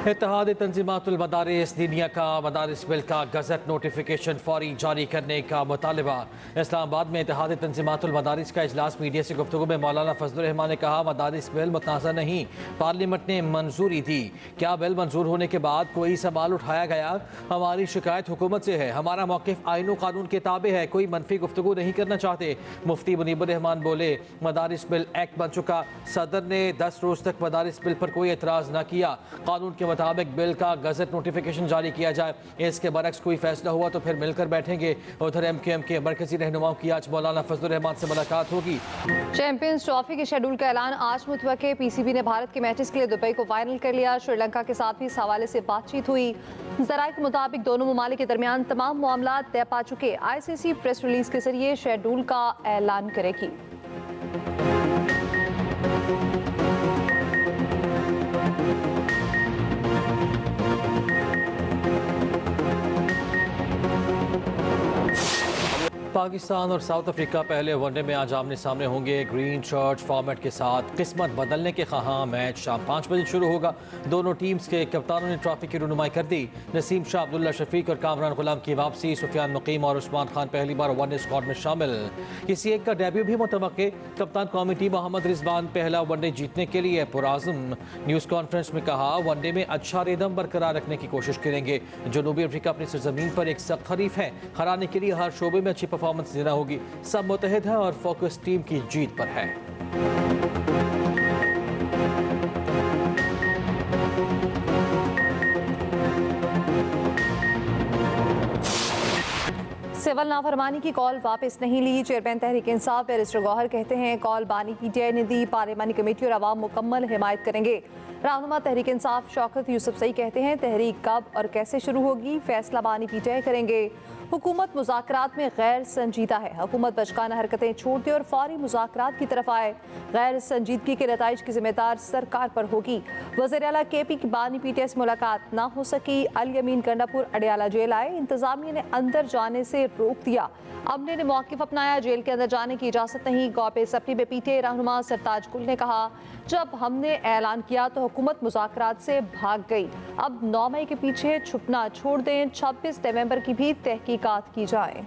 इत्तेहादी तंजीमातुल मदारिस दीनिया का मदारिस बिल का gazette notification फौरी जारी करने का मुतालबा। इस्लामाबाद में इत्तेहादी तंजीमातुल मदारिस का इजलास मीडिया से गुफ्तगू में मौलाना फजलुर रहमान ने कहा, मदारिस बिल मुतनाज़ा नहीं, पार्लियामेंट ने मंजूरी दी। क्या बिल मंजूर होने के बाद कोई सवाल उठाया गया? हमारी शिकायत हुकूमत से है, हमारा मौक़िफ़ आईन कानून के ताबे है, कोई मनफी गुफ्तगू नहीं करना चाहते। मुफ्ती मुनीबुर रहमान बोले, मदारिस बिल एक्ट बन चुका, सदर ने 10 रोज़ तक मदारिस बिल पर कोई एतराज़ न किया। कानून के मुताबिक बिल का गजट नोटिफिकेशन जारी किया जाए, इसके बरक्स कोई फैसला हुआ तो फिर मिलकर बैठेंगे। उधर MKM के मरकजी रहनुमाओं की आज मौलाना फजलुर रहमान से मुलाकात होगी। चैंपियंस ट्रॉफी के शेड्यूल का ऐलान आज मुतवक्के। PCB ने भारत के मैचेस के लिए दुबई को फाइनल कर लिया। श्रीलंका के साथ भी इस हवाले से बातचीत हुई। ज़राए के मुताबिक दोनों ममालिक के दरमियान तमाम मामला तय पा चुके। ICC प्रेस रिलीज के जरिए शेड्यूल का ऐलान करेगी। पाकिस्तान और साउथ अफ्रीका पहले वनडे में आज आमने सामने होंगे। ग्रीन शर्ट फॉर्मेट के साथ किस्मत बदलने के ख़्वाहां मैच शाम 5 बजे शुरू होगा। दोनों टीम्स के कप्तानों ने ट्रॉफी की रुनुमाई कर दी। नसीम शाह, अब्दुल्ला शफीक और कामरान गुलाम की वापसी। सुफियान मुकीम और उस्मान खान पहली बार वनडे स्क्वाड में शामिल। किसी एक का डेब्यू भी मुतवक्के। कप्तान कौमी टीम मोहम्मद रिजवान पहला वनडे जीतने के लिए पुराज़म। न्यूज़ कॉन्फ्रेंस में कहा, वनडे में अच्छा रिदम बरकरार रखने की कोशिश करेंगे। जनूबी अफ्रीका अपनी सरजमीन पर एक सख्त हरीफ है, हराने के लिए हर शोबे में अच्छी परफॉर्मेंस देना होगी। सब मुतहद है और फोकस टीम की जीत पर है। सिविल नाफरमानी की कॉल वापस नहीं ली। चेयरमैन तहरीक इंसाफ बैरिस्टर गौहर कहते हैं, कॉल बानी PTI ने दी, पार्लियामानी कमेटी और अवाम मुकम्मल हिमायत करेंगे। रहनुमा तहरीक इंसाफ शौकत यूसुफ सई कहते हैं, तहरीक कब और कैसे शुरू होगी फैसला बानी PTI करेंगे। हुकूमत मुज़ाकरात में गैर संजीदा है, हुकूमत बचकाना हरकतें छोड़ दे और फौरी मुज़ाकरात की तरफ आए। गैर संजीदगी के नताइज की जिम्मेदार सरकार पर होगी। वज़ीर आला KP की बानी PTI से मुलाकात ना हो सकी। अली अमीन गंडापुर अडियाला जेल आए, इंतजामिया ने अंदर जाने से रोक दिया। अमले ने मौक़िफ़ अपनाया, जेल के अंदर जाने की इजाज़त नहीं। गौपे सप्ती में PTI रहनुमा सरताज गुल ने कहा, जब हमने ऐलान किया तो हुकूमत मुज़ाकरात से भाग गई। अब 9 मई के पीछे छुपना छोड़ दें, 26 नवंबर की भी तहकीकात की जाए।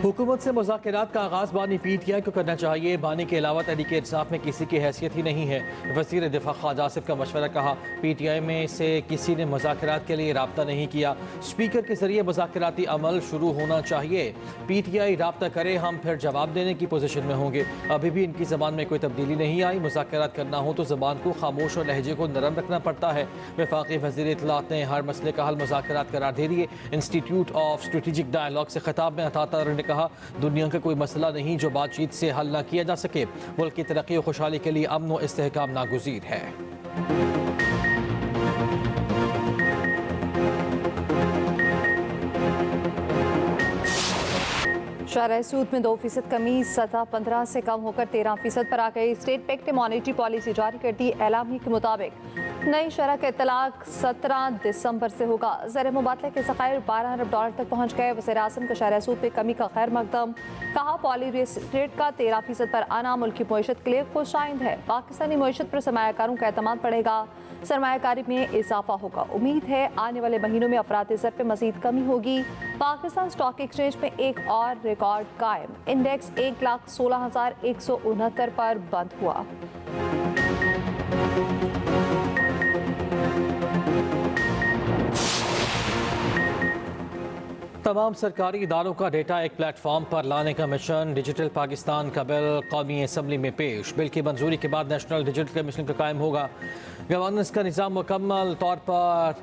हुकूमत से मुज़ाकरात का आगाज़ बानी PTI को करना चाहिए। बानी के अलावा तहरीक इंसाफ में किसी की हैसियत ही नहीं है। वज़ीर दिफा ख्वाजा आसिफ का मशवरा। कहा, PTI में से किसी ने मुज़ाकरात के लिए राब्ता नहीं किया। स्पीकर के जरिए मुज़ाकराती अमल शुरू होना चाहिए। PTI राब्ता करे, हम फिर जवाब देने की पोजीशन में होंगे। अभी भी इनकी ज़बान में कोई तब्दीली नहीं आई। मुज़ाकरात करना हो तो ज़बान को खामोश और लहजे को नरम रखना पड़ता है। वफाकी वज़ीर इत्तलात ने हर मसले का हल मुज़ाकरात करार दे दिए। इंस्टीट्यूट ऑफ स्ट्रेटेजिक डायलॉग से खिताब में अता तारिक ने कहा, दुनिया का कोई मसला नहीं जो बातचीत से हल ना किया जा सके। मुल्क की तरक्की और खुशहाली के लिए अमन और इस्तेहकाम नागुज़ीर है। शरह सूद में 2% कमी, सतह 15 से कम होकर 13% पर आ गई। स्टेट बैंक ने मॉनेटरी पॉलिसी जारी कर दी। एलामी के मुताबिक नई शरह का इतलाक 17 दिसंबर से होगा। ज़र मुबादला के ज़खायर $12 अरब तक पहुँच गए। वज़ीर आज़म का शरह सूद में कमी का खैर मकदम। कहा, पॉलिसी रेट का 13% पर आना मुल्क की मईशत के लिए खुशाइंद है। पाकिस्तानी मईशत पर सरमायाकारों का एतमाद बढ़ेगा, सरमायाकारी में इजाफा होगा। उम्मीद है आने वाले महीनों में अफरात ज़र पे मजीद कमी होगी। पाकिस्तान स्टॉक एक्सचेंज में एक और रिकॉर्ड कायम। इंडेक्स 1,16,169 पर बंद हुआ। तमाम सरकारी इदारों का डेटा एक प्लेटफॉर्म पर लाने का मिशन। डिजिटल पाकिस्तान का बिल कौमी असम्बली में पेश। बिल की मंजूरी के बाद नेशनल डिजिटल कमीशन का कायम होगा। गवर्नेंस का निज़ाम मुकम्मल तौर पर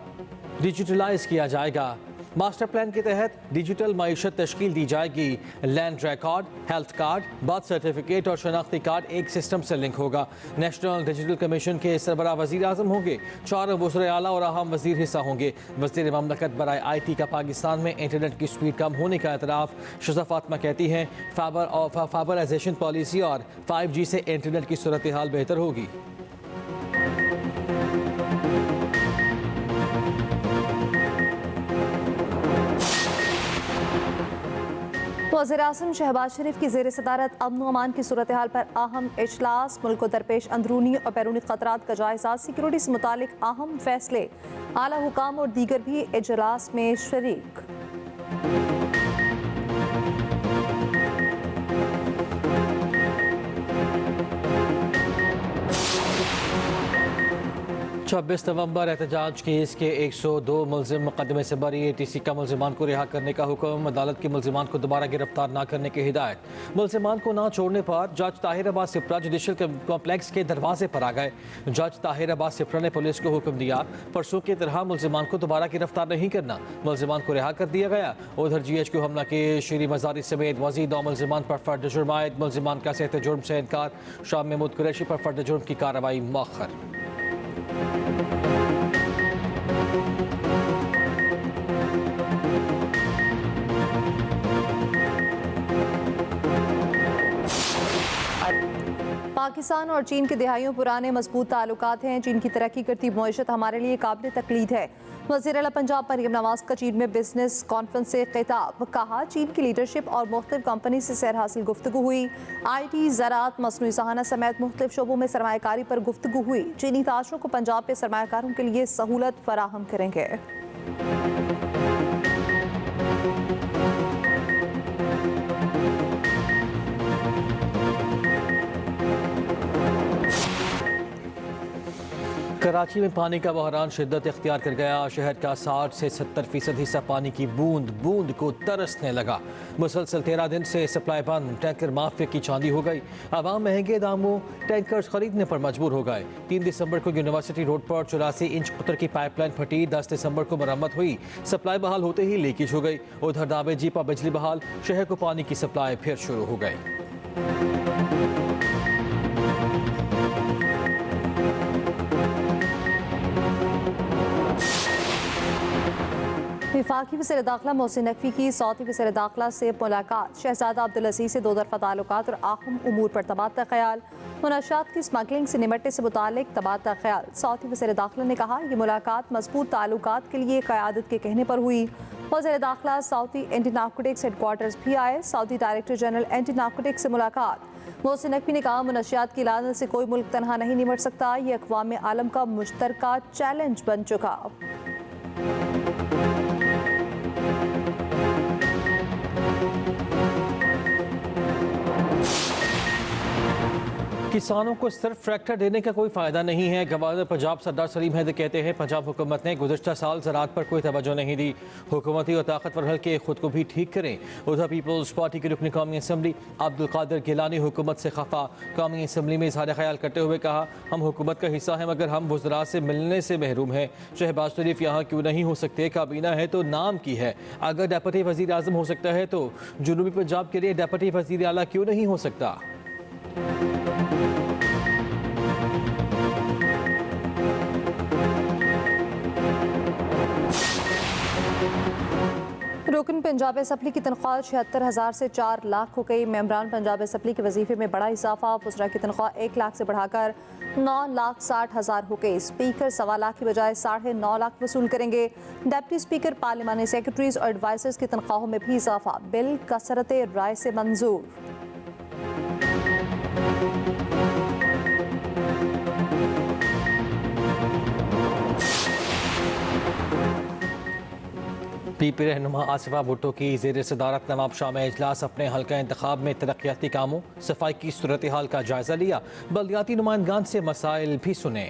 डिजिटलाइज किया जाएगा। मास्टर प्लान के तहत डिजिटल मईशत तश्कील दी जाएगी। Land record, health card, birth certificate और शनाख्ती कार्ड एक सिस्टम से लिंक होगा। नेशनल डिजिटल कमीशन के सरबराह वज़ीर आज़म होंगे। 4 वज़ीर आला और अहम वज़ीर हिस्सा होंगे। वज़ीर ममलकत बराए IT का पाकिस्तान में इंटरनेट की स्पीड कम होने का एतराफ़। शुज़ा फातिमा कहती हैं, फाइबराइजेशन पॉलिसी और 5G से इंटरनेट की सूरत हाल बेहतर होगी। वज़ीर-ए-आज़म शहबाज शरीफ की ज़ेर सदारत अमन व अमान की सूरत हाल पर अहम इजलास, मुल्क को दरपेश अंदरूनी और बैरूनी खतरात का जायजा, सिक्योरिटी से मुतालिक अहम फैसले, आला हुकाम और दीगर भी इजलास में शरीक। 26 नवंबर एहतजाज केस के 102 मुलजिम मुकदमे से बरी। ATC का मुलजिमान को रिहा करने का हुक्म, अदालत के मुलजिमान को दोबारा गिरफ्तार न करने की हिदायत। मुलजिमान को ना छोड़ने पर जज ताहिर अब्बास सिप्रा जुडिशल कॉम्प्लेक्स के दरवाजे पर आ गए। जज ताहिर अब्बास सिप्रा ने पुलिस को हुक्म दिया, परसों की तरह मुलजिमान को दोबारा गिरफ्तार नहीं करना। मुलजिमान को रिहा कर दिया गया। उधर GHQ हमला के श्री मजारी समेत मजीद 9 मुलजिमान पर फर्द जुर्म आयद। मुलजिमान का सेहत जुर्म से इनकार। शाह महमूद कुरैशी पर फर्द जुर्म की कार्रवाई मौखर। पाकिस्तान और चीन के दिहाइयों पुराने मजबूत ताल्लुकात हैं। चीन की तरक्की करती मईशत हमारे लिए काबिल तकलीद है। वज़ीर आला पंजाब मरियम नवाज का चीन में बिजनेस कॉन्फ्रेंस से खिताब, कहा चीन की लीडरशिप और मुख्तलिफ कंपनी से सैर हासिल गुफ्तगू हुई। IT, ज़राअत, मसनूई सहाना समेत मुख्तलिफ शोबों में सरमायाकारी पर गुफ्तगू हुई। चीनी ताजरों को पंजाब के सरमायाकारों के लिए सहूलत फराहम करेंगे। कराची में पानी का बहरान शिद्दत इख्तियार कर गया। शहर का 60 से 70% हिस्सा पानी की बूंद बूंद को तरसने लगा। मुसलसल 13 दिन से सप्लाई बंद। टैंकर माफिया की चांदी हो गई। आवाम महंगे दामों टैंकर्स खरीदने पर मजबूर हो गए। 3 दिसंबर को यूनिवर्सिटी रोड पर 84 इंच कुतर की पाइपलाइन फटी। 10 दिसंबर को मरम्मत हुई। सप्लाई बहाल होते ही लीकेज हो गई। उधर दावे जीपा बिजली बहाल। शहर को पानी की सप्लाई फिर शुरू हो गई। वफाकी वज़ीर दाखिला मोहसिन नकवी की सऊदी वज़ीर दाखिला से मुलाकात। शहजादा अब्दुल अजीज से 2 तरफ़ा ताल्लुकात और अहम उमूर पर तबादला ख्याल। मुनाशात की स्मगलिंग से निमटने से मुतालिक तबादला ख्याल। सऊदी वज़ीर दाखिला ने कहा ये मुलाकात मजबूत ताल्लुकात के लिए क़यादत के कहने पर हुई। वज़ीर दाखिला सऊदी एंटी नारकोटिक्स हेडक्वार्टर्स भी आए। Saudi director general anti narcotics से मुलाकात। मोहसिन नकवी ने कहा मुनशियात की लानत से कोई मुल्क तनहा नहीं निमट सकता। ये अक़वाम आलम का मुश्तरका चैलेंज बन चुका। किसानों को सिर्फ ट्रैक्टर देने का कोई फ़ायदा नहीं है। गवर्नर पंजाब सरदार सलीम हैदर कहते हैं पंजाब हुकूमत ने गुज़श्ता साल ज़राअत पर कोई तवज्जो नहीं दी। हुकूमती और ताकतवर हल्के खुद को भी ठीक करें। उधर पीपल्स पार्टी के रुकन कौमी असम्बली अब्दुल कादिर गिलानी हुकूमत से खफा। कौमी असम्बली में इज़हार ख्याल करते हुए कहा हम हुकूमत का हिस्सा हैं मगर हम वज़रा से मिलने से महरूम हैं। शहबाज शरीफ यहाँ क्यों नहीं हो सकते? काबीना है तो नाम की है। अगर डेप्यूटी वज़ीर आज़म हो सकता है तो जनूबी पंजाब के लिए डेप्यूटी वज़ीर आला क्यों नहीं हो सकता? रुकन पंजाब असम्बली की तनख्वाह 76,000 से 4 लाख हो गई। मेंबरान पंजाब असम्बली के वजीफे में बड़ा इजाफा। वज़रा की तनख्वाह 1 लाख से बढ़ाकर 9,60,000 हो गई। स्पीकर 1.25 लाख की बजाय 9.5 लाख वसूल करेंगे। डिप्टी स्पीकर, पार्लिमानी सेक्रेटरीज और एडवाइजर्स की तनख्वाहों में भी इजाफा। बिल कसरत राय से मंजूर। PP रहनुमा आसिफा भुट्टो की ज़ेर सदारत नवाब शाह में इजलास। अपने हल्का इंतखाब में तरक्याती कामों सफाई की सूरत हाल का जायजा लिया। बल्दियाती नुमाइंदगान से मसाइल भी सुने।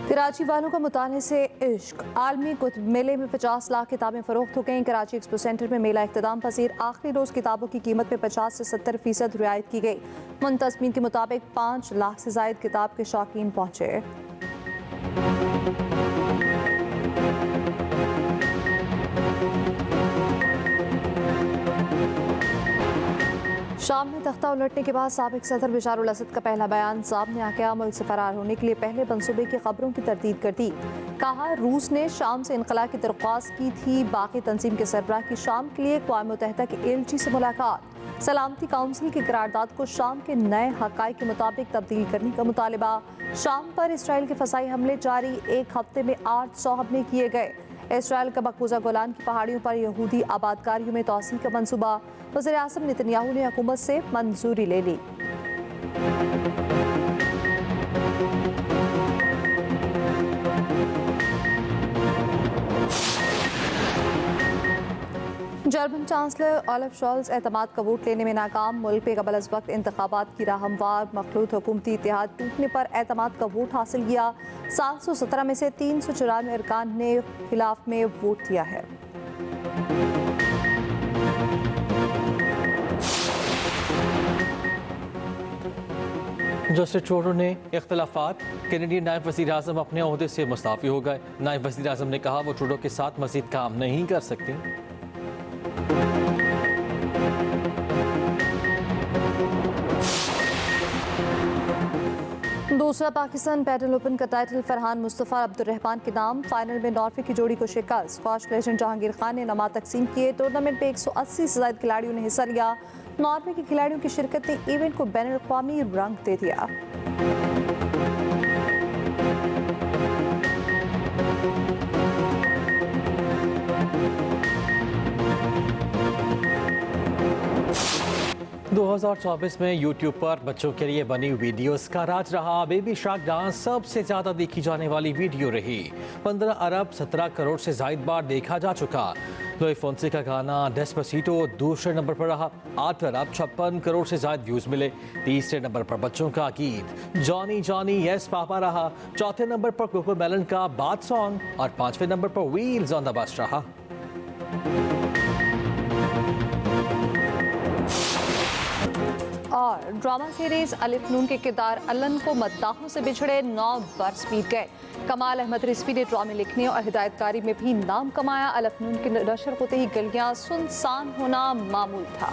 कराची वालों का मुताले से इश्क। आलमी कुतुब मेले में 50 लाख किताबें फरोख्त हो गईं। कराची एक्सपो सेंटर में मेला इख्तिताम पसीर। आखिरी रोज़ किताबों की कीमत में 50 से 70% रियायत की गई। मुंतज़मीन के मुताबिक 5 लाख से ज़ायद किताब के शौकीन पहुँचे। शाम में तख्ता उलटने के बाद साबिक सदर बशारुल असद का पहला बयान सामने आ गया। मुल्क से फरार होने के लिए पहले मंसूबे की खबरों की तरदीद कर दी। कहा रूस ने शाम से इनकला की दरख्वास्त की थी। बाकी तंजीम के सरबराह की शाम के लिए अक़वाम मुत्तहिदा के एलची से मुलाकात। सलामती काउंसिल की करारदाद को शाम के नए हक़ाइक़ के मुताबिक तब्दील करने का मुतालबा। शाम पर इसराइल के फ़साई हमले जारी, एक हफ्ते में 800 हमले किए गए। इसराइल का मकबूजा गोलान की पहाड़ियों पर यहूदी आबादकारियों में तोसी का मंसूबा। वज़ीर आज़म नेतन्याहू ने हुकूमत से मंजूरी ले ली। जर्मन चांसलर ओलफ शॉल्ज एतमाद का वोट लेने में नाकाम। मुल्क में कबल अज़ वक्त इंतखाबात की राह हमवार, मखलूत हुकूमती इत्तेहाद टूटने पर एतमाद का वोट हासिल किया। 717 में से 394 अरकान ने खिलाफ में वोट दिया है। जस्टिस ट्रूडो ने इख्तलाफात, कैनेडियन नायब वज़ीर आज़म अपने ओहदे से मुस्ताफ़ी हो गए। नायब वज़ीर आज़म ने कहा वो ट्रूडो के साथ मज़ीद काम नहीं कर सकती। दूसरा पाकिस्तान पैडल ओपन का टाइटल फरहान मुस्तफ़ा अब्दुर्रहमान के नाम। फाइनल में नॉर्वे की जोड़ी को शिकस्त। स्क्वाश लेजेंड जहांगीर खान ने नमाज तकसीम किए। टूर्नामेंट में 180 से ज़ायद खिलाड़ियों ने हिस्सा लिया। नॉर्वे के खिलाड़ियों की शिरकत ने इवेंट को बैनुल-अक़वामी रंग दे दिया। दो 2024 में यूट्यूब पर बच्चों के लिए बनी वीडियोस का राज रहा। बेबी शार्क डांस सबसे ज्यादा देखी जाने वाली वीडियो रही। 15 अरब 17 करोड़ से ज्यादा बार देखा जा चुका। लुई फोंसे का गाना डेस्पासितो दूसरे नंबर पर रहा। 8 अरब 56 करोड़ से ज्यादा व्यूज मिले। तीसरे नंबर पर बच्चों का गीत जॉनी जॉनी यस पापा रहा। चौथे नंबर पर कोकोमेलन का बात सॉन्ग और 5वें नंबर पर व्हील्स ऑन द बस रहा। और ड्रामा सीरीज अलिफ नून के किरदार अलन को मद्दाहों से बिछड़े 9 बरस बीत गए। कमाल अहमद रिजवी ने ड्रामे लिखने और हिदायतकारी में भी नाम कमाया। अलिफ नून के नशर होते ही गलियां सुनसान होना मामूल था।